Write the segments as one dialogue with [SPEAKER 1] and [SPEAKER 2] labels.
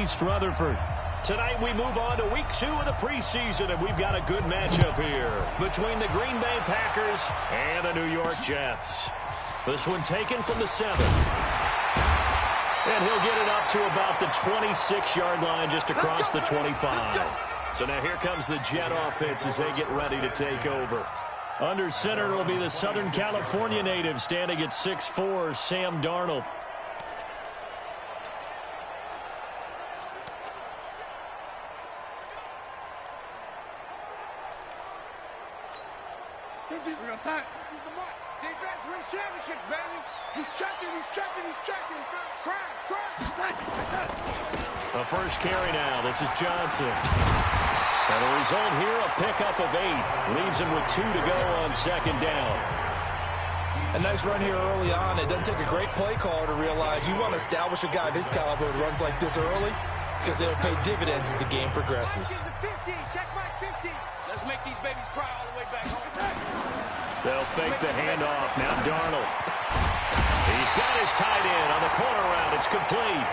[SPEAKER 1] East Rutherford. Tonight we move on to week 2 of the preseason, and we've got a good matchup here between the Green Bay Packers and the New York Jets. This one taken from the 7. And he'll get it up to about the 26-yard line just across the 25. So now here comes the Jet offense as they get ready to take over. Under center will be the Southern California native standing at 6'4", Sam Darnold.
[SPEAKER 2] Defense wins championships, baby. He's checking. Crash.
[SPEAKER 1] A first carry now. This is Johnson. And the result here, a pickup of 8. Leaves him with 2 to go on second down.
[SPEAKER 3] A nice run here early on. It doesn't take a great play caller to realize you want to establish a guy of his caliber who runs like this early because they'll pay dividends as the game progresses.
[SPEAKER 2] 50. Check my 50. Let's make these babies cry all the way back home.
[SPEAKER 1] They'll fake the handoff. Now Darnold. He's got his tight end on the corner route. It's complete.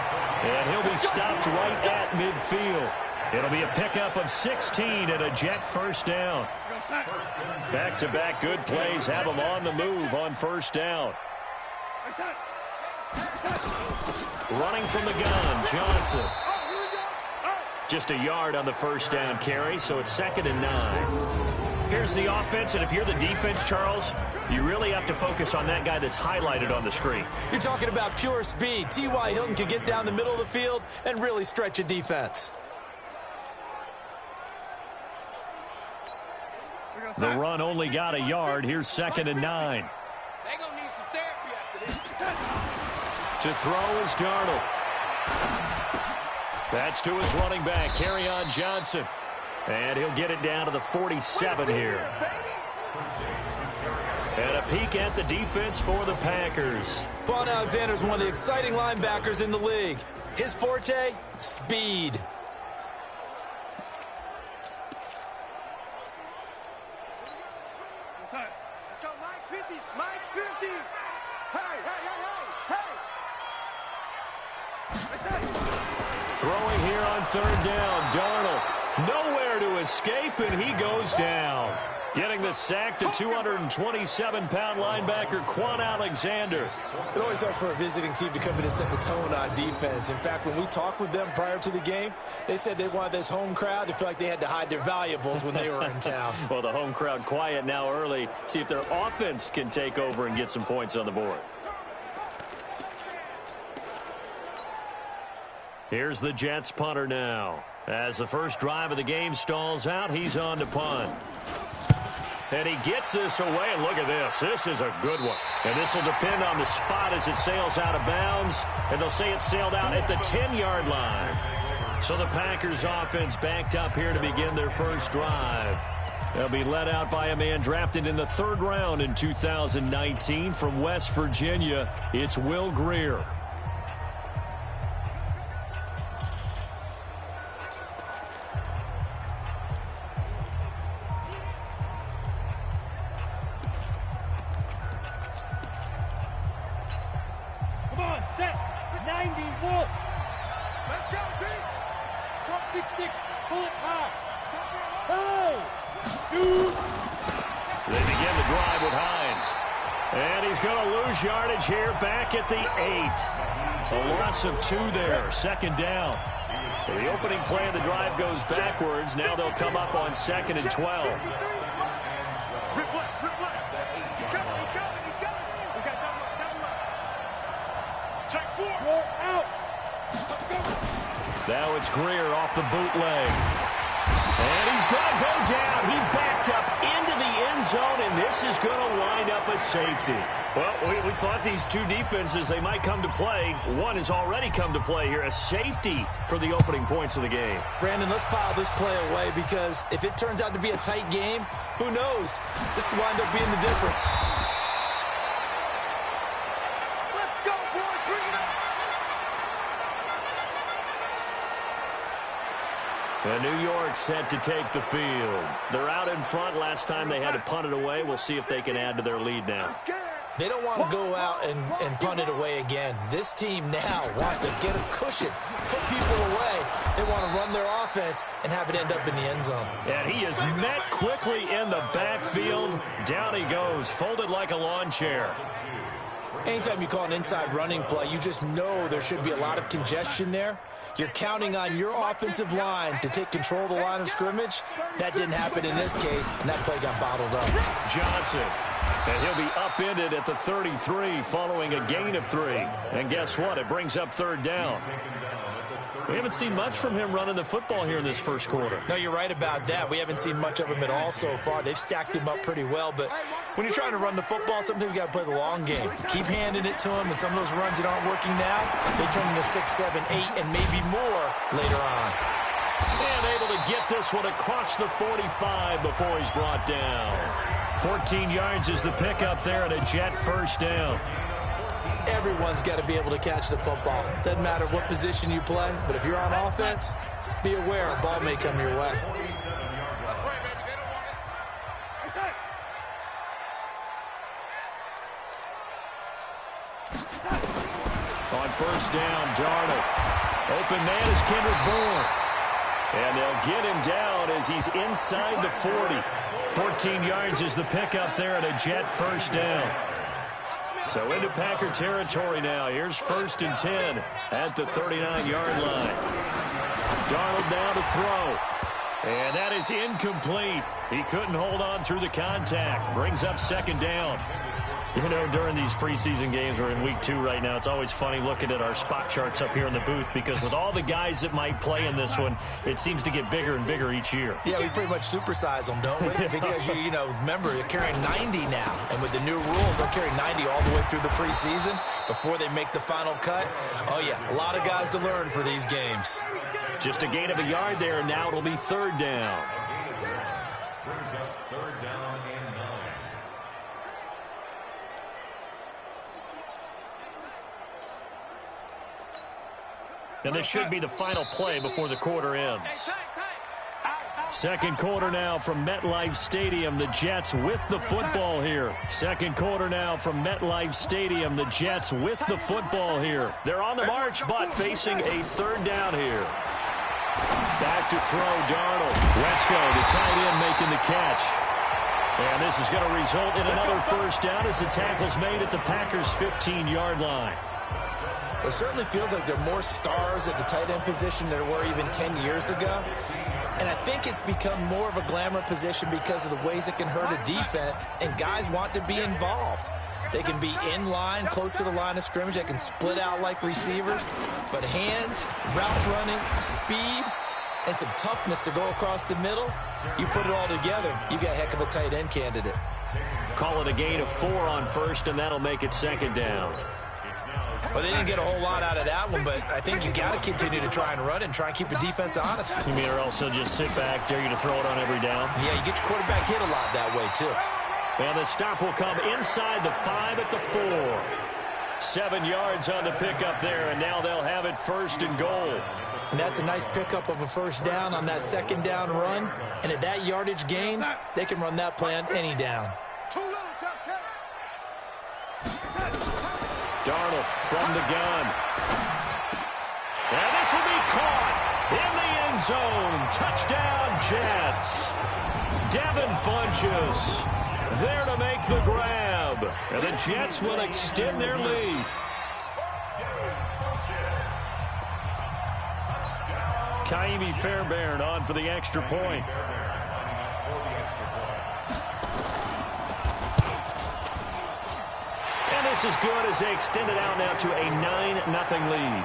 [SPEAKER 1] And he'll be stopped right at midfield. It'll be a pickup of 16 and a Jet first down. Back-to-back good plays have them on the move on first down. Running from the gun, Johnson. Just a yard on the first down carry, so it's 2nd and 9. Here's the offense, and if you're the defense, Charles, you really have to focus on that guy that's highlighted on the screen.
[SPEAKER 3] You're talking about pure speed. T.Y. Hilton can get down the middle of the field and really stretch a defense.
[SPEAKER 1] The run only got a yard. Here's 2nd and 9.
[SPEAKER 2] They're going to need some therapy after this.
[SPEAKER 1] To throw is Darnold. That's to his running back, Kerryon Johnson. And he'll get it down to the 47 here. And a peek at the defense for the Packers.
[SPEAKER 3] Vaughn Alexander's one of the exciting linebackers in the league. His forte, speed.
[SPEAKER 2] Let's go, Mike 50. Mike 50. Hey.
[SPEAKER 1] Throwing here on 3rd down, Darnold. Nowhere to escape, and he goes down. Getting the sack to 227-pound linebacker Quan Alexander.
[SPEAKER 3] It always helps for a visiting team to come in and set the tone on defense. In fact, when we talked with them prior to the game, they said they wanted this home crowd to feel like they had to hide their valuables when they were in town.
[SPEAKER 1] Well, the home crowd quiet now early. See if their offense can take over and get some points on the board. Here's the Jets punter now. As the first drive of the game stalls out, he's on to punt. And he gets this away, and look at this. This is a good one. And this will depend on the spot as it sails out of bounds. And they'll say it sailed out at the 10-yard line. So the Packers offense backed up here to begin their first drive. They'll be led out by a man drafted in the 3rd round in 2019 from West Virginia. It's Will Grier. Yardage here back at the 8. A loss of 2 there, 2nd down. So the opening play of the drive goes backwards. Now they'll come up on 2nd and 12.
[SPEAKER 2] He's coming. We got double up. Check 4. Out.
[SPEAKER 1] Now it's Grier off the bootleg. And he's going to go down. He backed up into the end zone, and this is going to wind up a safety. Well, we thought these two defenses, they might come to play. One has already come to play here, a safety for the opening points of the game.
[SPEAKER 3] Brandon, let's file this play away because if it turns out to be a tight game, who knows? This could wind up being the difference.
[SPEAKER 2] Let's go, boys. Bring it up.
[SPEAKER 1] And New York set to take the field. They're out in front. Last time they had to punt it away. We'll see if they can add to their lead now.
[SPEAKER 3] They don't want to go out and punt it away again. This team now wants to get a cushion, put people away, They want to run their offense and have it end up in the end zone.
[SPEAKER 1] And he is met quickly in the backfield. Down he goes, folded like a lawn chair.
[SPEAKER 3] Anytime you call an inside running play, you just know there should be a lot of congestion there. You're counting on your offensive line to take control of the line of scrimmage. That didn't happen in this case, and that play got bottled up.
[SPEAKER 1] Johnson. And he'll be upended at the 33 following a gain of 3. And guess what? It brings up third down. We haven't seen much from him running the football here in this first quarter.
[SPEAKER 3] No, you're right about that. We haven't seen much of him at all so far. They've stacked him up pretty well, but when you're trying to run the football, sometimes you got to play the long game. Keep handing it to him, and some of those runs that aren't working now, they turn into 6, 7, 8, and maybe more later on.
[SPEAKER 1] And able to get this one across the 45 before he's brought down. 14 yards is the pickup there, and a Jet first down.
[SPEAKER 3] Everyone's got to be able to catch the football. Doesn't matter what position you play, but if you're on offense, be aware a ball may come your way.
[SPEAKER 2] That's right, baby. They don't want it. That's it.
[SPEAKER 1] On first down, Darnold. Open man is Kendrick Bourne. And they'll get him down as he's inside the 40. 14 yards is the pickup there, and a Jet first down. So into Packer territory now. Here's 1st and 10 at the 39-yard line. Darnold now to throw. And that is incomplete. He couldn't hold on through the contact. Brings up 2nd down. You know, during these preseason games, we're in week 2 right now, it's always funny looking at our spot charts up here in the booth because with all the guys that might play in this one, it seems to get bigger and bigger each year.
[SPEAKER 3] Yeah, we pretty much supersize them, don't we? Because, you know, remember, they're carrying 90 now. And with the new rules, they'll carry 90 all the way through the preseason before they make the final cut. Oh, yeah, a lot of guys to learn for these games.
[SPEAKER 1] Just a gain of a yard there, and now it'll be 3rd down. And this should be the final play before the quarter ends. 2nd quarter now from MetLife Stadium. The Jets with the football here. 2nd quarter now from MetLife Stadium. The Jets with the football here. They're on the march, but facing a 3rd down here. Back to throw, Darnold. Wesco, the tight end, making the catch. And this is going to result in another first down as the tackle's made at the Packers' 15-yard line.
[SPEAKER 3] It certainly feels like there are more stars at the tight end position than there were even 10 years ago. And I think it's become more of a glamour position because of the ways it can hurt a defense, and guys want to be involved. They can be in line, close to the line of scrimmage. They can split out like receivers. But hands, route running, speed, and some toughness to go across the middle, you put it all together, you got a heck of a tight end candidate.
[SPEAKER 1] Call it a gain of 4 on first, and that'll make it 2nd down.
[SPEAKER 3] Well, they didn't get a whole lot out of that one, but I think you got to continue to try and run and try and keep the defense honest.
[SPEAKER 1] You mean or else they'll just sit back, dare you to throw it on every down?
[SPEAKER 3] Yeah, you get your quarterback hit a lot that way, too.
[SPEAKER 1] And the stop will come inside the 5 at the 4. 7 yards on the pickup there, and now they'll have it 1st and goal.
[SPEAKER 3] And that's a nice pickup of a first down on that 2nd down run. And at that yardage gain, they can run that play on any down.
[SPEAKER 1] Darnold from the gun. And this will be caught in the end zone. Touchdown, Jets. Devin Funchess there to make the grab. And the Jets will extend their lead. Kaimi Fairbairn on for the extra point. And it's as good as they extend it out now to a 9-0 lead.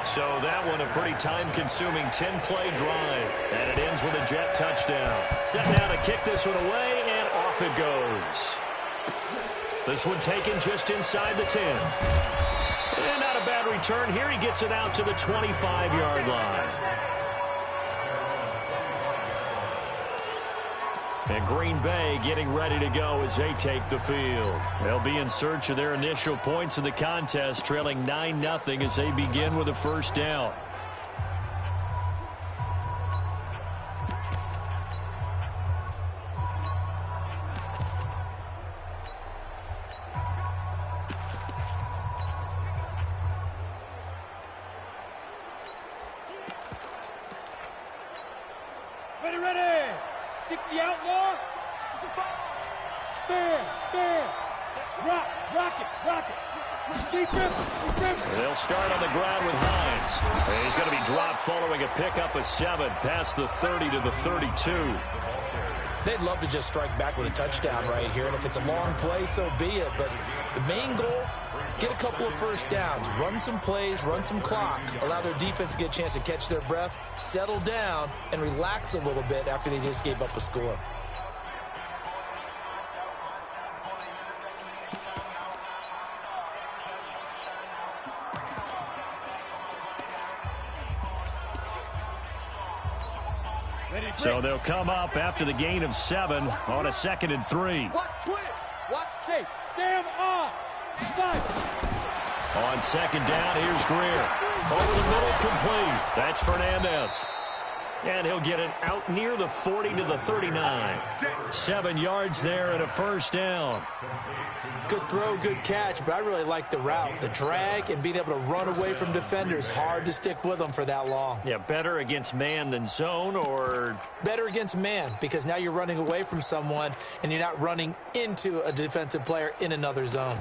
[SPEAKER 1] So that one a pretty time-consuming 10-play drive. And it ends with a Jet touchdown. Set now to kick this one away, and off it goes. This one taken just inside the 10. And not a bad return. Here he gets it out to the 25-yard line. And Green Bay getting ready to go as they take the field. They'll be in search of their initial points in the contest, trailing 9-0 as they begin with a first down.
[SPEAKER 4] ready. 60 outlaw. Fair. Rock it. Defense.
[SPEAKER 1] They'll start on the ground with Hines. And he's going to be dropped following a pickup of 7 past the 30 to the 32.
[SPEAKER 3] They'd love to just strike back with a touchdown right here, and if it's a long play, so be it. But the main goal, get a couple of first downs, run some plays, run some clock, allow their defense to get a chance to catch their breath, settle down, and relax a little bit after they just gave up a score.
[SPEAKER 1] So they'll come up after the gain of 7 on a 2nd and 3.
[SPEAKER 2] Watch twins. Watch
[SPEAKER 4] Hey, Sam on. 5.
[SPEAKER 1] On 2nd down, here's Greer. Over the middle, complete. That's Fernandez. And he'll get it out near the 40 to the 39. 7 yards there and a first down.
[SPEAKER 3] Good throw, good catch, but I really like the route. The drag and being able to run away from defenders. Hard to stick with them for that long.
[SPEAKER 1] Yeah, better against man than zone, or?
[SPEAKER 3] Better against man, because now you're running away from someone and you're not running into a defensive player in another zone.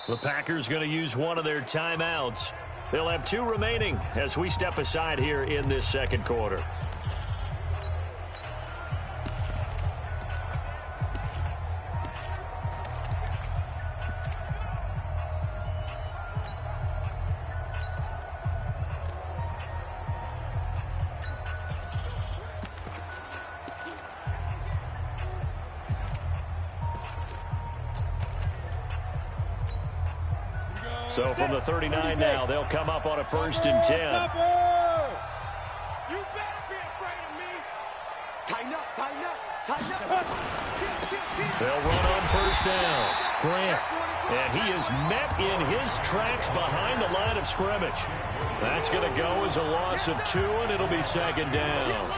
[SPEAKER 1] The Packers going to use one of their timeouts. They'll have 2 remaining as we step aside here in this 2nd quarter. So from the 39 now, they'll come up on a 1st and 10.
[SPEAKER 2] You better be afraid of me. Tighten up.
[SPEAKER 1] They'll run on 1st down. Grant. And he is met in his tracks behind the line of scrimmage. That's going to go as a loss of 2, and it'll be 2nd down.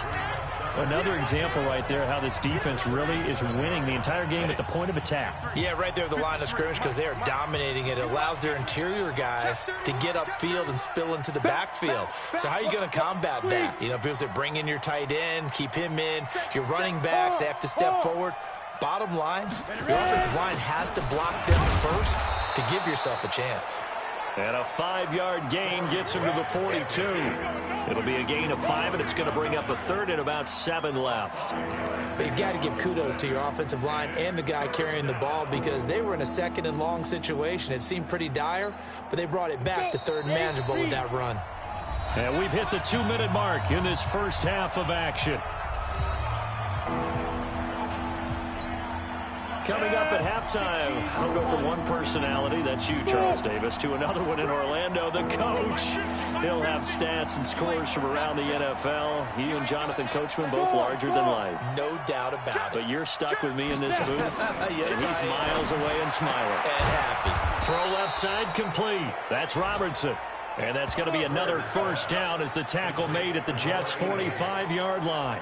[SPEAKER 1] Another example right there how this defense really is winning the entire game at the point of attack.
[SPEAKER 3] Yeah, right there at the line of scrimmage because they are dominating it. It allows their interior guys to get upfield and spill into the backfield. So how are you going to combat that? You know, people say bring in your tight end, keep him in. Your running backs, they have to step forward. Bottom line, your offensive line has to block them first to give yourself a chance.
[SPEAKER 1] And a 5-yard gain gets him to the 42. It'll be a gain of 5, and it's going to bring up a 3rd and about 7 left.
[SPEAKER 3] But you got to give kudos to your offensive line and the guy carrying the ball because they were in a 2nd and long situation. It seemed pretty dire, but they brought it back to 3rd and manageable with that run.
[SPEAKER 1] And we've hit the 2-minute mark in this first half of action. Coming up at halftime, I'll go from one personality, that's you, Charles Davis, to another one in Orlando, the coach. He'll have stats and scores from around the NFL. He and Jonathan Coachman, both larger than life.
[SPEAKER 3] No doubt about it.
[SPEAKER 1] But you're stuck with me in this booth,
[SPEAKER 3] Yes,
[SPEAKER 1] and he's miles away and smiling.
[SPEAKER 3] And happy.
[SPEAKER 1] Throw left side complete. That's Robertson. And that's going to be another first down as the tackle made at the Jets' 45-yard line.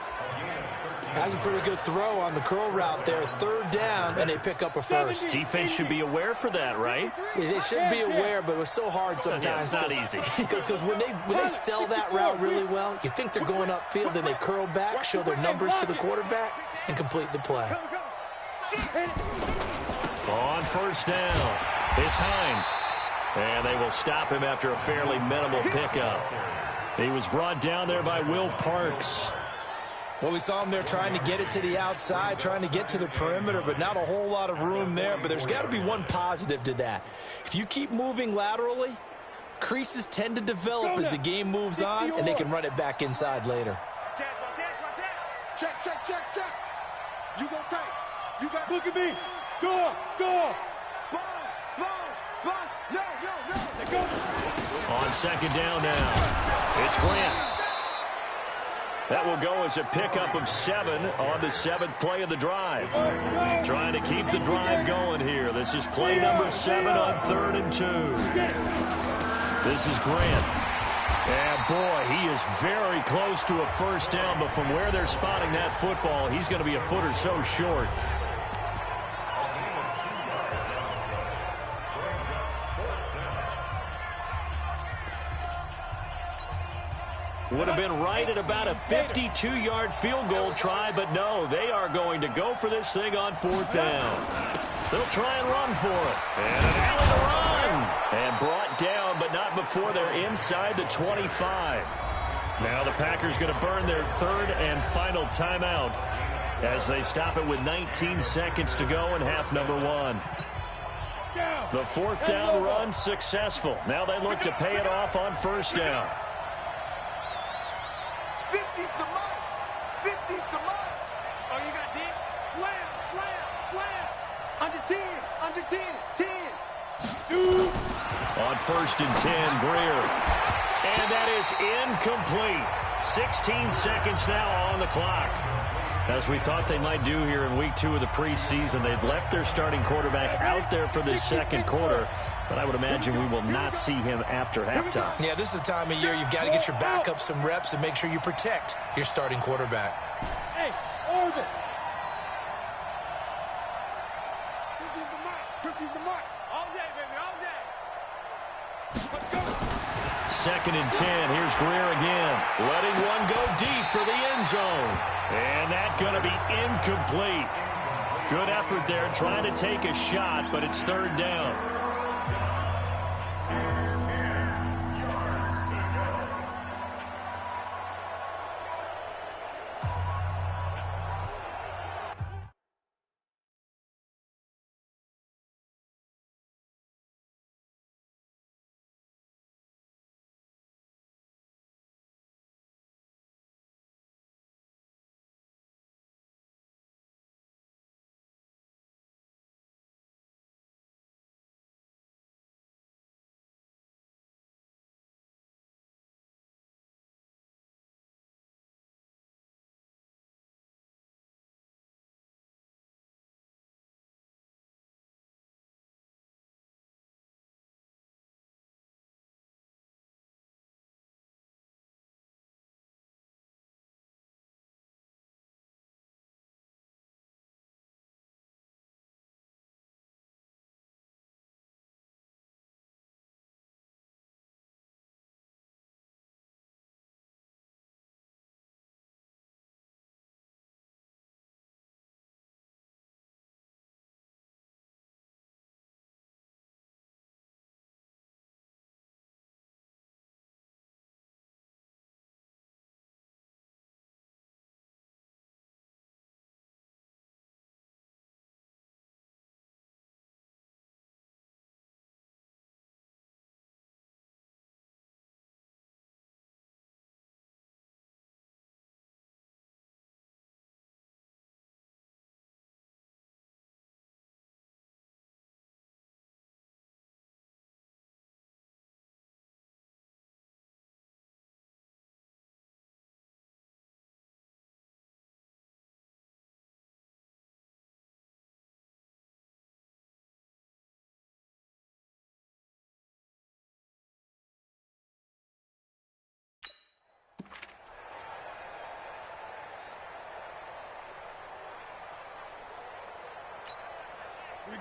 [SPEAKER 3] That's a pretty good throw on the curl route there. 3rd down, and they pick up a first.
[SPEAKER 1] Defense should be aware for that, right?
[SPEAKER 3] They should be aware, but it was so hard sometimes.
[SPEAKER 1] Yeah, it's not easy.
[SPEAKER 3] Because when they sell that route really well, you think they're going upfield, then they curl back, show their numbers to the quarterback, and complete the play.
[SPEAKER 1] On 1st down, it's Hines. And they will stop him after a fairly minimal pickup. He was brought down there by Will Parks.
[SPEAKER 3] Well, we saw him there trying to get it to the outside, trying to get to the perimeter, but not a whole lot of room there. But there's got to be one positive to that. If you keep moving laterally, creases tend to develop as the game moves on, and they can run it back inside later.
[SPEAKER 2] Check. You go tight. You got.
[SPEAKER 4] Look at me. Go.
[SPEAKER 2] Sponge. No.
[SPEAKER 1] On 2nd down now, it's Grant. That will go as a pickup of 7 on the 7th play of the drive. Trying to keep the drive going here. This is play number 7 on 3rd and 2. This is Grant. And, boy, he is very close to a first down, but from where they're spotting that football, he's going to be a foot or so short. Would have been right at about a 52-yard field goal try, but no, they are going to go for this thing on fourth down. They'll try and run for it. And an alley to run. And brought down, but not before they're inside the 25. Now the Packers going to burn their third and final timeout as they stop it with 19 seconds to go in half number one. The fourth down run successful. Now they look to pay it off on first down.
[SPEAKER 2] 50's the mark. 50's the mark. Oh, you got deep? Slam, slam, slam. Under 10, under 10, 10. Shoot.
[SPEAKER 1] On first and 10, Greer. And that is incomplete. 16 seconds now on the clock. As we thought they might do here in week 2 of the preseason, they've left their starting quarterback out there for the second quarter. But I would imagine we will not see him after halftime.
[SPEAKER 3] Yeah, this is the time of year you've got to get your backup some reps and make sure you protect your starting quarterback.
[SPEAKER 4] Hey, Orville.
[SPEAKER 2] 50's the mark. 50's the mark. All day, baby, all day. Let's go.
[SPEAKER 1] Second and 10. Here's Greer again. Letting one go deep for the end zone. And that's going to be incomplete. Good effort there trying to take a shot, but it's third down.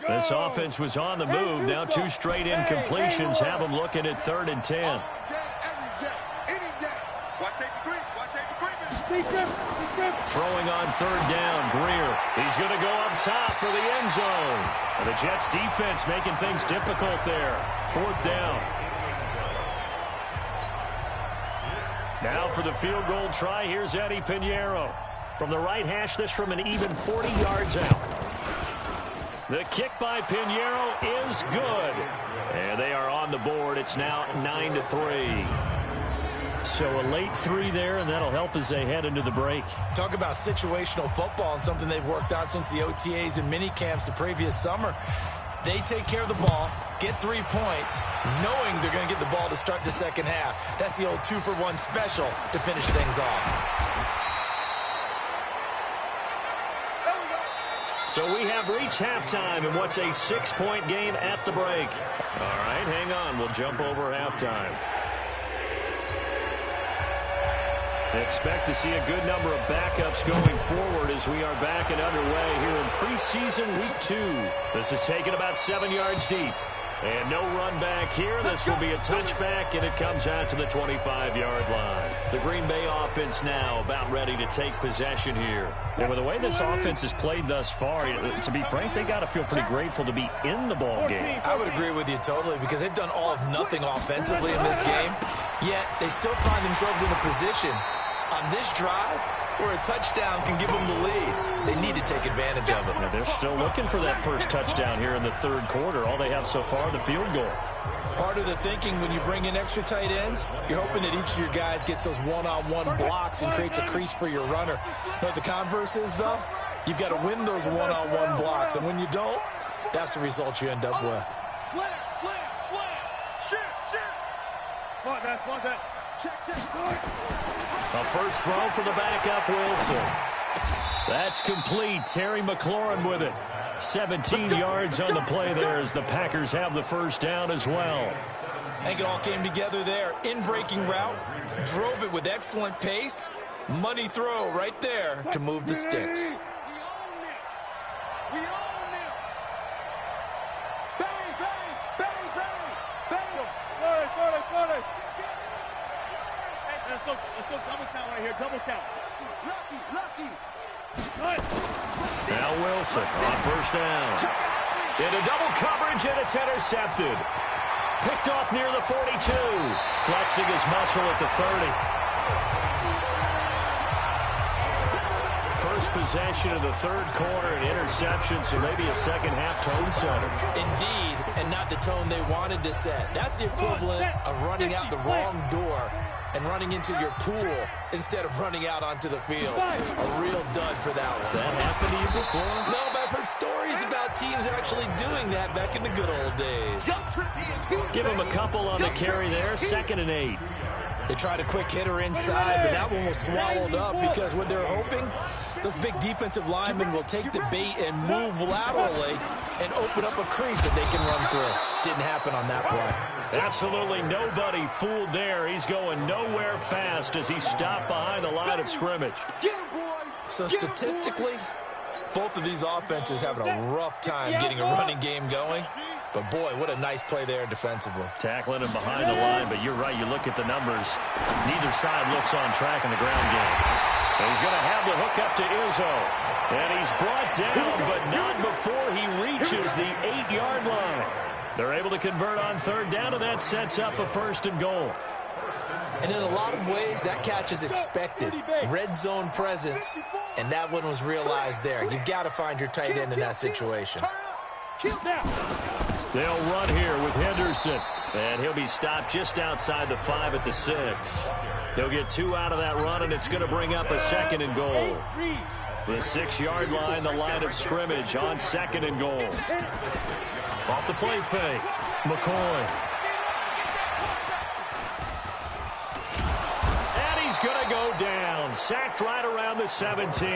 [SPEAKER 1] This offense was on the move. Now 2 straight incompletions have them looking at third and 10.
[SPEAKER 2] All day, every day, any day. Watch safety creep. Watch safety creeping.
[SPEAKER 1] Throwing on third down, Greer. He's going to go up top for the end zone. And the Jets defense making things difficult there. Fourth down. Now for the field goal try, here's Eddie Pinheiro. From the right hash, this from an even 40 yards out. The kick by Pinheiro is good. And they are on the board. It's now 9-3. So a late 3 there, and that'll help as they head into the break.
[SPEAKER 3] Talk about situational football and something they've worked out since the OTAs and mini camps the previous summer. They take care of the ball, get 3 points, knowing they're going to get the ball to start the second half. That's the old 2-for-1 special to finish things off.
[SPEAKER 1] So we have reached halftime in what's a 6-point game at the break. All right, hang on. We'll jump over halftime. Expect to see a good number of backups going forward as we are back and underway here in preseason week 2. This is taken about 7 yards deep. And no run back here. This will be a touchback, and it comes out to the 25-yard line. The Green Bay offense now about ready to take possession here.
[SPEAKER 5] And with the way this offense has played thus far, to be frank, they got to feel pretty grateful to be in the ball game.
[SPEAKER 3] I would agree with you totally because they've done all of nothing offensively in this game, yet they still find themselves in a position on this drive where a touchdown can give them the lead. They need to take advantage of it.
[SPEAKER 5] Now they're still looking for that first touchdown here in the third quarter. All they have so far, the field goal.
[SPEAKER 3] Part of the thinking when you bring in extra tight ends, you're hoping that each of your guys gets those one-on-one blocks and creates a crease for your runner. You know what the converse is, though? You've got to win those one-on-one blocks, and when you don't, that's the result you end up with.
[SPEAKER 2] Slam, slam, slam. Shoot. Point that. Check.
[SPEAKER 1] A first throw for the backup, Wilson. That's complete. Terry McLaurin with it. 17 yards on the play there as the Packers have the first down as well.
[SPEAKER 3] I think it all came together there. In-breaking route, drove it with excellent pace. Money throw right there to move the sticks.
[SPEAKER 2] We own them. Bang. Got it. Let's go double count right here, double count. Lucky.
[SPEAKER 1] Now Wilson on first down. Into double coverage, and it's intercepted. Picked off near the 42. Flexing his muscle at the 30. First possession of the third quarter, an interception, so maybe a second-half tone setter.
[SPEAKER 3] Indeed, and not the tone they wanted to set. That's the equivalent of running out the wrong door and running into your pool instead of running out onto the field. A real dud for that one.
[SPEAKER 1] Has that happened to you before?
[SPEAKER 3] No, but I've heard stories about teams actually doing that back in the good old days.
[SPEAKER 1] Give him a couple on the carry there, 2nd and 8.
[SPEAKER 3] They tried a quick hitter inside, but that one was swallowed up because what they're hoping, those big defensive linemen will take the bait and move laterally and open up a crease that they can run through. Didn't happen on that play.
[SPEAKER 1] Absolutely nobody fooled there. He's going nowhere fast as he stopped behind the line of scrimmage.
[SPEAKER 3] So statistically, both of these offenses having a rough time getting a running game going. But, boy, what a nice play there defensively.
[SPEAKER 1] Tackling him behind the line, but you're right. You look at the numbers. Neither side looks on track in the ground game. And he's going to have the hook up to Izzo. And he's brought down, but not before he reaches the 8-yard line. They're able to convert on third down, and that sets up a 1st and goal.
[SPEAKER 3] And in a lot of ways, that catch is expected. Red zone presence, and that one was realized there. You've got to find your tight end in that situation.
[SPEAKER 1] They'll run here with Henderson, and he'll be stopped just outside the 5 at the 6. He'll get 2 out of that run, and it's going to bring up a 2nd and goal. The 6-yard line, the line of scrimmage on 2nd and goal. Off the play fake, McCoy. And he's going to go down. Sacked right around the 17.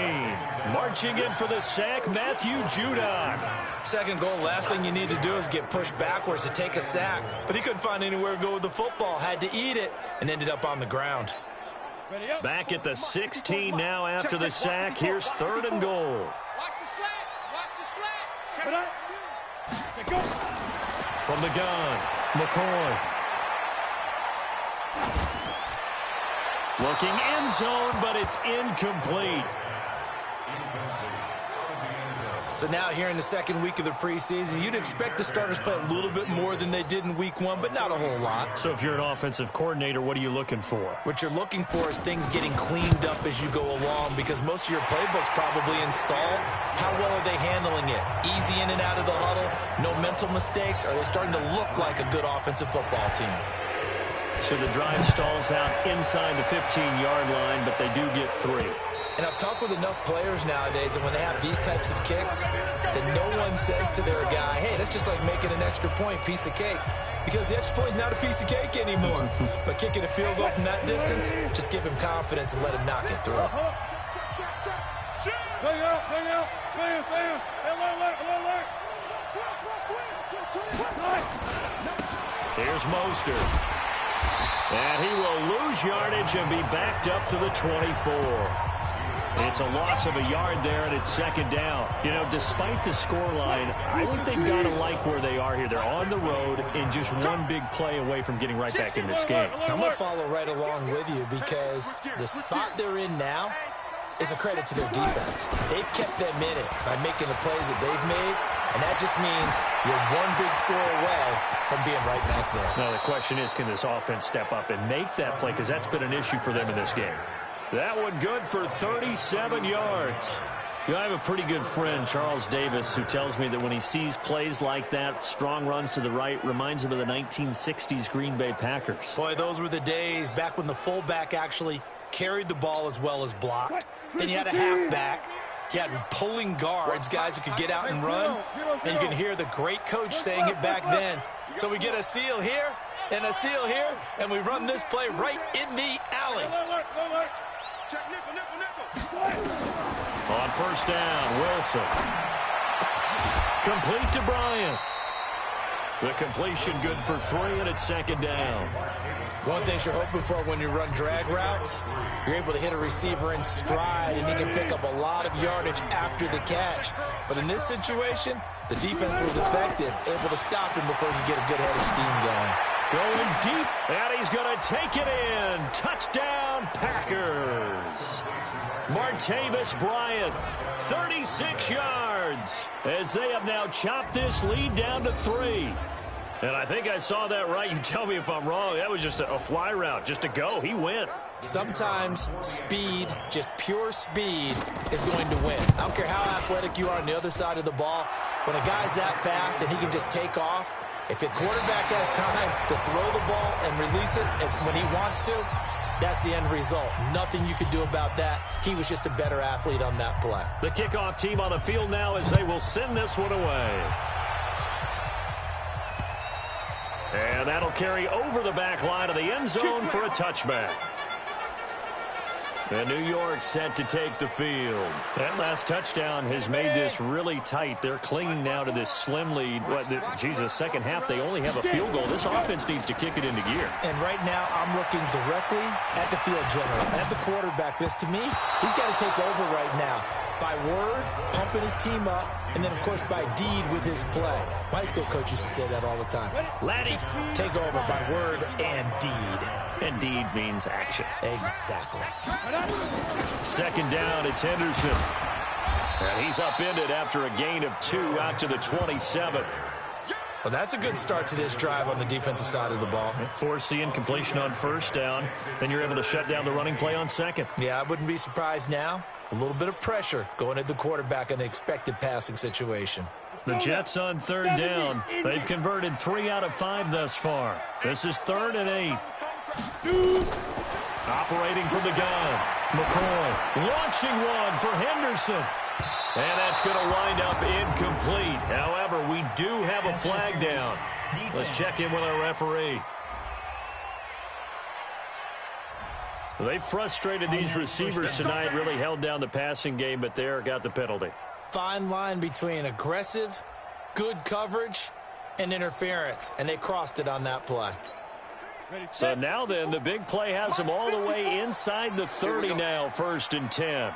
[SPEAKER 1] Marching in for the sack, Matthew Judon.
[SPEAKER 3] 2nd goal, last thing you need to do is get pushed backwards to take a sack. But he couldn't find anywhere to go with the football. Had to eat it and ended up on the ground.
[SPEAKER 1] Back at the 16 now after the sack. Here's 3rd and goal.
[SPEAKER 2] Watch the slant.
[SPEAKER 1] From the gun, McCoy. Looking end zone, but it's incomplete.
[SPEAKER 3] So now here in the 2nd week of the preseason, you'd expect the starters play a little bit more than they did in week 1, but not a whole lot.
[SPEAKER 1] So if you're an offensive coordinator, what are you looking for?
[SPEAKER 3] What you're looking for is things getting cleaned up as you go along because most of your playbook's probably installed. How well are they handling it? Easy in and out of the huddle, no mental mistakes? Are they starting to look like a good offensive football team?
[SPEAKER 1] So the drive stalls out inside the 15-yard line, but they do get 3.
[SPEAKER 3] And I've talked with enough players nowadays that when they have these types of kicks, that no one says to their guy, hey, that's just like making an extra point, piece of cake. Because the extra point is not a piece of cake anymore. But kicking a field goal from that distance, just give him confidence and let him knock it through.
[SPEAKER 2] Bring out. Alert.
[SPEAKER 1] Here's Mostert. And he will lose yardage and be backed up to the 24. It's a loss of a yard there, and it's second down. You know, despite the scoreline, I think they've got to like where they are here. They're on the road and just one big play away from getting right back in this game.
[SPEAKER 3] I'm going to follow right along with you because the spot they're in now is a credit to their defense. They've kept them in it by making the plays that they've made, and that just means you're one big score away from being right back there.
[SPEAKER 1] Now, the question is, can this offense step up and make that play? Because that's been an issue for them in this game. That one good for 37 yards. You know, I have a pretty good friend, Charles Davis, who tells me that when he sees plays like that, strong runs to the right, reminds him of the 1960s Green Bay Packers.
[SPEAKER 3] Boy, those were the days back when the fullback actually carried the ball as well as blocked. Then you had a halfback. You had pulling guards, guys who could get out and run. And you can hear the great coach saying it back then. So we get a seal here and a seal here, and we run this play right in the alley.
[SPEAKER 1] On first down, Wilson. Complete to Bryant. The completion good for 3, and it's second down.
[SPEAKER 3] One thing you're hoping for when you run drag routes, you're able to hit a receiver in stride, and he can pick up a lot of yardage after the catch. But in this situation, the defense was effective, able to stop him before he could get a good head of steam going.
[SPEAKER 1] Going deep, and he's going to take it in. Touchdown, Packers. Martavis Bryant, 36 yards, as they have now chopped this lead down to 3. And I think I saw that right. You tell me if I'm wrong. That was just a fly route, just to go. He went.
[SPEAKER 3] Sometimes speed, just pure speed, is going to win. I don't care how athletic you are on the other side of the ball. When a guy's that fast and he can just take off, if the quarterback has time to throw the ball and release it when he wants to, that's the end result. Nothing you could do about that. He was just a better athlete on that play.
[SPEAKER 1] The kickoff team on the field now as they will send this one away. And that'll carry over the back line of the end zone for a touchback. And New York set to take the field. That last touchdown has made this really tight. They're clinging now to this slim lead. Jesus, second half, they only have a field goal. This offense needs to kick it into gear.
[SPEAKER 3] And right now, I'm looking directly at the field general, at the quarterback. Because to me, he's got to take over right now. By word, pumping his team up, and then, of course, by deed with his play. My high school coach used to say that all the time. Laddie, take over by word and deed.
[SPEAKER 1] And deed means action.
[SPEAKER 3] Exactly.
[SPEAKER 1] Second down, it's Henderson. And he's upended after a gain of 2 out to the 27.
[SPEAKER 3] Well, that's a good start to this drive on the defensive side of the ball.
[SPEAKER 1] Forcing completion on first down. Then you're able to shut down the running play on second.
[SPEAKER 3] Yeah, I wouldn't be surprised now. A little bit of pressure going at the quarterback in the expected passing situation.
[SPEAKER 1] The Jets on third down. They've converted 3 out of 5 thus far. This is 3rd and 8. Operating from the gun. McCoy launching one for Henderson. And that's going to wind up incomplete. However, we do have a flag down. Let's check in with our referee. They've frustrated these receivers tonight, really held down the passing game, but there got the penalty.
[SPEAKER 3] Fine line between aggressive, good coverage, and interference, and they crossed it on that play.
[SPEAKER 1] So now then, the big play has them all the way inside the 30 now, 1st and 10.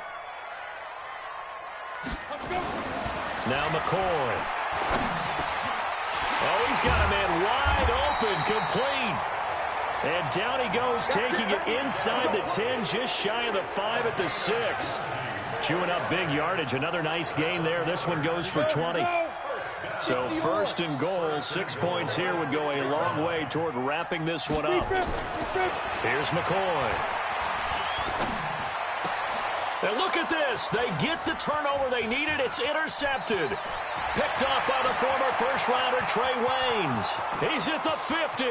[SPEAKER 1] Now McCoy. Oh, he's got a man wide open, complete. And down he goes, taking it inside the 10, just shy of the 5 at the 6. Chewing up big yardage. Another nice gain there. This one goes for 20. So 1st and goal, 6 points here would go a long way toward wrapping this one up. Here's McCoy. And look at this. They get the turnover they needed. It's intercepted. Picked up by the former first-rounder Trey Waynes. He's at the 50,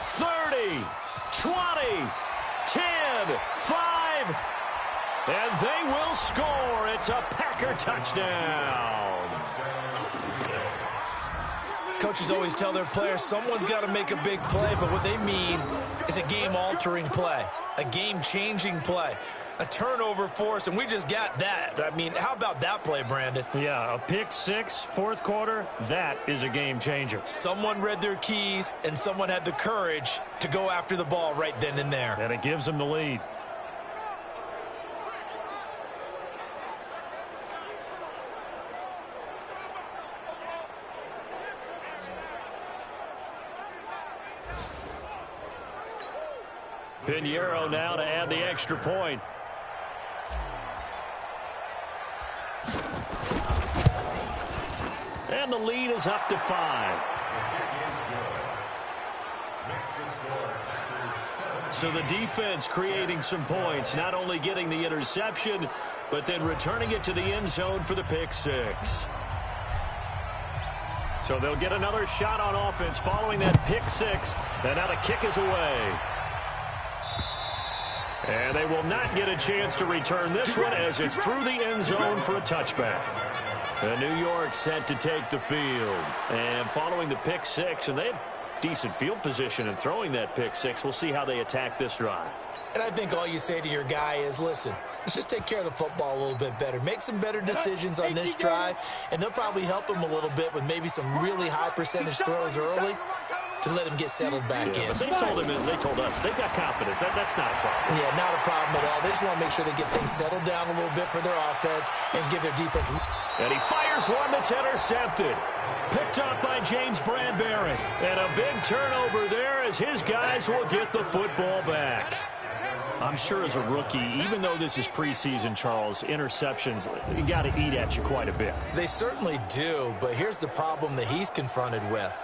[SPEAKER 1] 30, 20, 10, 5, and they will score. It's a Packer touchdown.
[SPEAKER 3] Coaches always tell their players someone's got to make a big play, but what they mean is a game-altering play, a game-changing play. A turnover forced, and we just got that. I mean, how about that play, Brandon?
[SPEAKER 5] Yeah, a pick six, fourth quarter, that is a game changer.
[SPEAKER 3] Someone read their keys, and someone had the courage to go after the ball right then and there.
[SPEAKER 5] And it gives them the lead. Pinheiro now to add the extra point. And the lead is up to 5. So the defense creating some points, not only getting the interception, but then returning it to the end zone for the pick six. So they'll get another shot on offense following that pick six. And now the kick is away. And they will not get a chance to return this one as it's through the end zone for a touchback. And New York set to take the field. And following the pick six, and they have decent field position in throwing that pick six. We'll see how they attack this drive.
[SPEAKER 3] And I think all you say to your guy is, listen, let's just take care of the football a little bit better. Make some better decisions on this drive, and they'll probably help him a little bit with maybe some really high percentage throws early to let him get settled back in.
[SPEAKER 5] But they told him, and they told us, they've got confidence. That's not a problem.
[SPEAKER 3] Yeah, not a problem at all. They just want to make sure they get things settled down a little bit for their offense and give their defense.
[SPEAKER 1] And he fires one that's intercepted. Picked up by James Bradbury. And a big turnover there as his guys will get the football back.
[SPEAKER 5] I'm sure as a rookie, even though this is preseason, Charles, interceptions, you got to eat at you quite a bit.
[SPEAKER 3] They certainly do, but here's the problem that he's confronted with.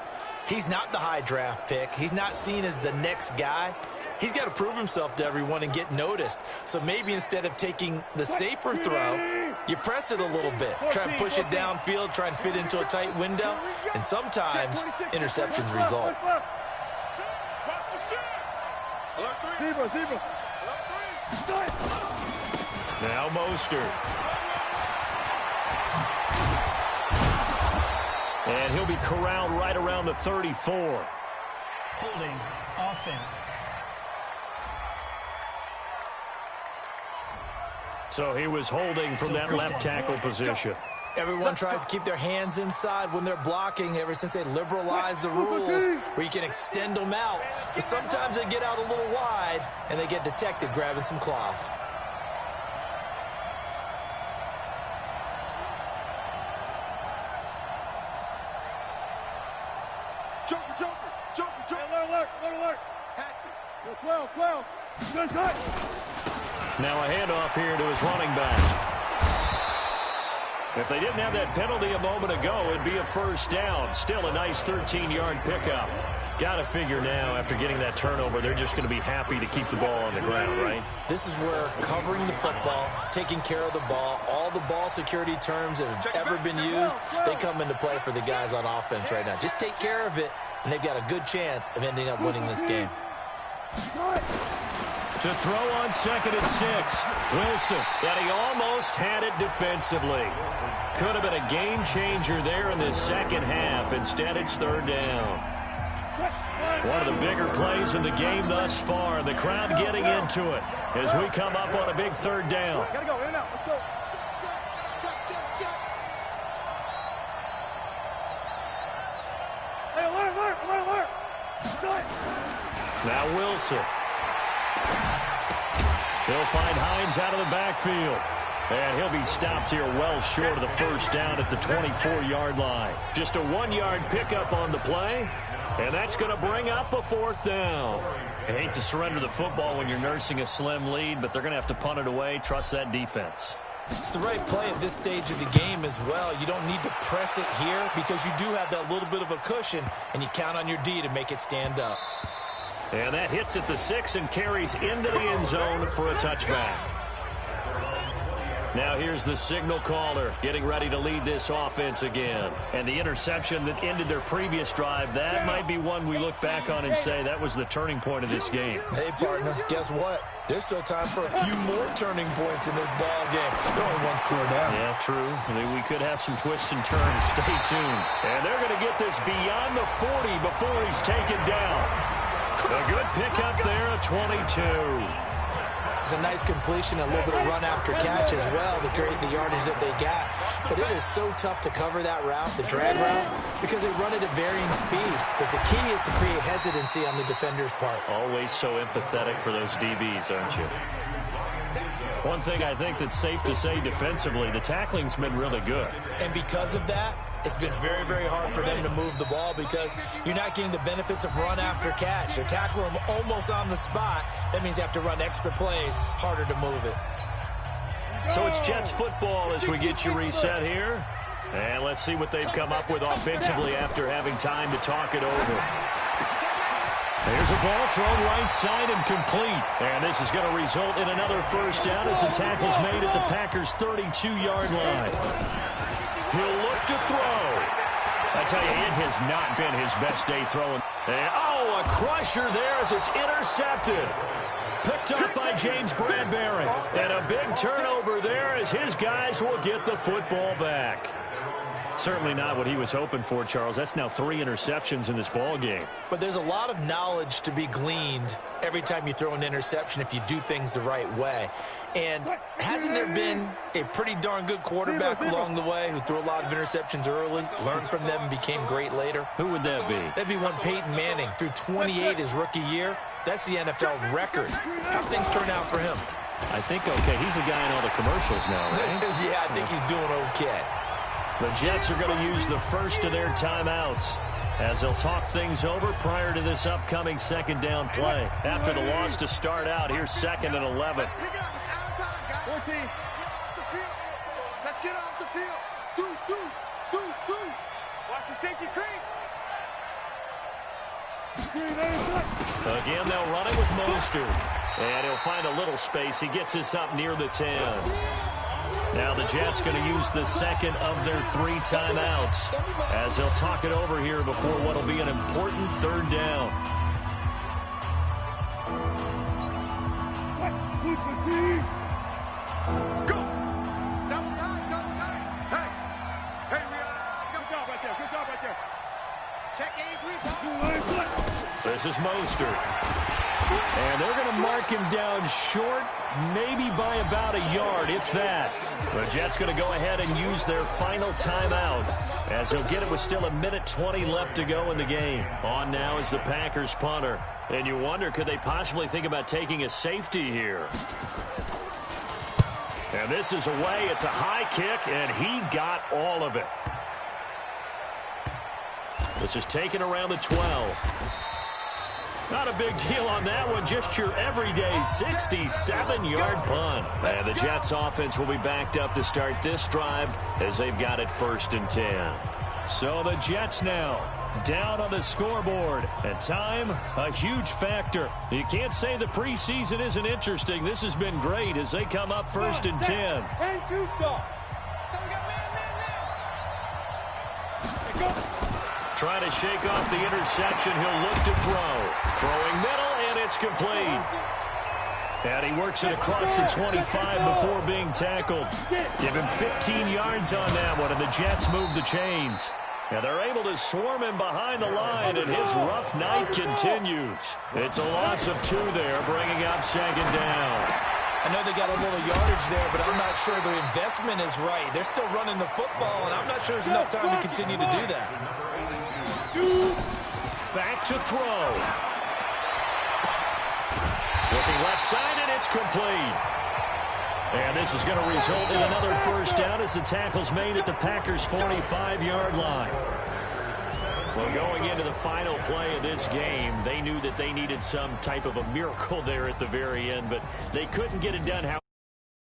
[SPEAKER 3] He's not the high draft pick. He's not seen as the next guy. He's got to prove himself to everyone and get noticed. So maybe instead of taking the safer throw, you press it a little bit. Try and push it downfield, try and fit into a tight window. And sometimes interceptions result.
[SPEAKER 1] Now Mostert. And he'll be corralled right around the 34.
[SPEAKER 6] Holding offense.
[SPEAKER 1] So he was holding from that left tackle position.
[SPEAKER 3] Everyone tries to keep their hands inside when they're blocking ever since they liberalized the rules where you can extend them out. But sometimes they get out a little wide and they get detected grabbing some cloth.
[SPEAKER 2] Alert. Patsy. 12. Good.
[SPEAKER 1] Now a handoff here to his running back. If they didn't have that penalty a moment ago, it'd be a first down. Still a nice 13-yard pickup. Got to figure now, after getting that turnover, they're just going to be happy to keep the ball on the ground, right?
[SPEAKER 3] This is where covering the football, taking care of the ball, all the ball security terms that have ever been used, they come into play for the guys on offense right now. Just take care of it, and they've got a good chance of ending up winning this game.
[SPEAKER 1] To throw on 2nd and 6. Wilson, and he almost had it defensively. Could have been a game changer there in the second half. Instead, it's 3rd down. One of the bigger plays in the game thus far. The crowd getting into it as we come up on a big 3rd down.
[SPEAKER 2] Gotta go, in and out. Let's go. Hey, alert.
[SPEAKER 1] Now Wilson. He'll find Hines out of the backfield. And he'll be stopped here well short of the first down at the 24-yard line. Just a 1-yard pickup on the play. And that's going to bring up a 4th down.
[SPEAKER 5] I hate to surrender the football when you're nursing a slim lead, but they're going to have to punt it away. Trust that defense.
[SPEAKER 3] It's the right play at this stage of the game as well. You don't need to press it here because you do have that little bit of a cushion, and you count on your D to make it stand up.
[SPEAKER 1] And that hits at the 6 and carries into the end zone for a touchback. Now here's the signal caller getting ready to lead this offense again.
[SPEAKER 5] And the interception that ended their previous drive, that might be one we look back on and say that was the turning point of this game.
[SPEAKER 3] Hey, partner, guess what? There's still time for a few more turning points in this ball game. They're only 1 score down.
[SPEAKER 5] Yeah, true. I mean, we could have some twists and turns. Stay tuned.
[SPEAKER 1] And they're going to get this beyond the 40 before he's taken down. A good pickup there at 22.
[SPEAKER 3] It's a nice completion, a little bit of run after catch as well to create the yardage that they got. But it is so tough to cover that route, the drag route, because they run it at varying speeds. Because the key is to create hesitancy on the defender's part.
[SPEAKER 1] Always so empathetic for those DBs, aren't you? One thing I think that's safe to say defensively, the tackling's been really good.
[SPEAKER 3] And because of that, it's been very, very hard for them to move the ball because you're not getting the benefits of run after catch. They're tackling them almost on the spot. That means you have to run extra plays, harder to move it.
[SPEAKER 1] So it's Jets football as we get you reset here. And let's see what they've come up with offensively after having time to talk it over. There's a ball thrown right side and complete. And this is going to result in another first down as the tackle's made at the Packers' 32-yard line. He'll look to throw. I tell you, it has not been his best day throwing. And, oh, a crusher there as it's intercepted. Picked up by James Bradbury. And a big turnover there as his guys will get the football back. Certainly not what he was hoping for, Charles. That's now 3 interceptions in this ball game.
[SPEAKER 3] But there's a lot of knowledge to be gleaned every time you throw an interception if you do things the right way. And hasn't there been a pretty darn good quarterback along the way who threw a lot of interceptions early, learned from them, and became great later?
[SPEAKER 1] Who would that be?
[SPEAKER 3] That'd be one Peyton Manning. Threw 28 his rookie year. That's the NFL record. How things turn out for him?
[SPEAKER 1] I think okay. He's a guy in all the commercials now, right?
[SPEAKER 3] Yeah, I think he's doing okay.
[SPEAKER 1] The Jets are going to use the first of their timeouts as they'll talk things over prior to this upcoming second down play. After the loss to start out, here's 2nd and 11.
[SPEAKER 2] Let's pick it up. It's our time, guys. 14. Get off the field. Let's get off the field. Deuce. Watch the safety creep.
[SPEAKER 1] Again, they'll run it with Mostert. And he'll find a little space. He gets us up near the 10. Now the Jets going to use the second of their 3 timeouts as they'll talk it over here before what will be an important 3rd down.
[SPEAKER 2] Go. Double time. Hey, good job right there. Check A3.
[SPEAKER 1] This is Mostert. And they're going to mark him down short, maybe by about a yard, if that. The Jets going to go ahead and use their final timeout as they'll get it with still 1:20 left to go in the game. On now is the Packers punter. And you wonder, could they possibly think about taking a safety here? And this is away. It's a high kick, and he got all of it. This is taken around the 12. Not a big deal on that one, just your everyday 67-yard punt. And the Jets offense will be backed up to start this drive as they've got it 1st and 10. So the Jets now down on the scoreboard. And time, a huge factor. You can't say the preseason isn't interesting. This has been great as they come up 1st and 10.
[SPEAKER 2] And 2 stop.
[SPEAKER 1] Trying to shake off the interception. He'll look to throw. Throwing middle, and it's complete. And he works it across the 25 before being tackled. Give him 15 yards on that one, and the Jets move the chains. And they're able to swarm him behind the line, and his rough night continues. It's a loss of 2 there, bringing up 2nd down.
[SPEAKER 3] I know they got a little yardage there, but I'm not sure their investment is right. They're still running the football, and I'm not sure there's enough time to continue to do that.
[SPEAKER 1] Back to throw. Looking left side, and it's complete. And this is going to result in another first down as the tackle's made at the Packers' 45-yard line. Well, going into the final play of this game, they knew that they needed some type of a miracle there at the very end, but they couldn't get it done.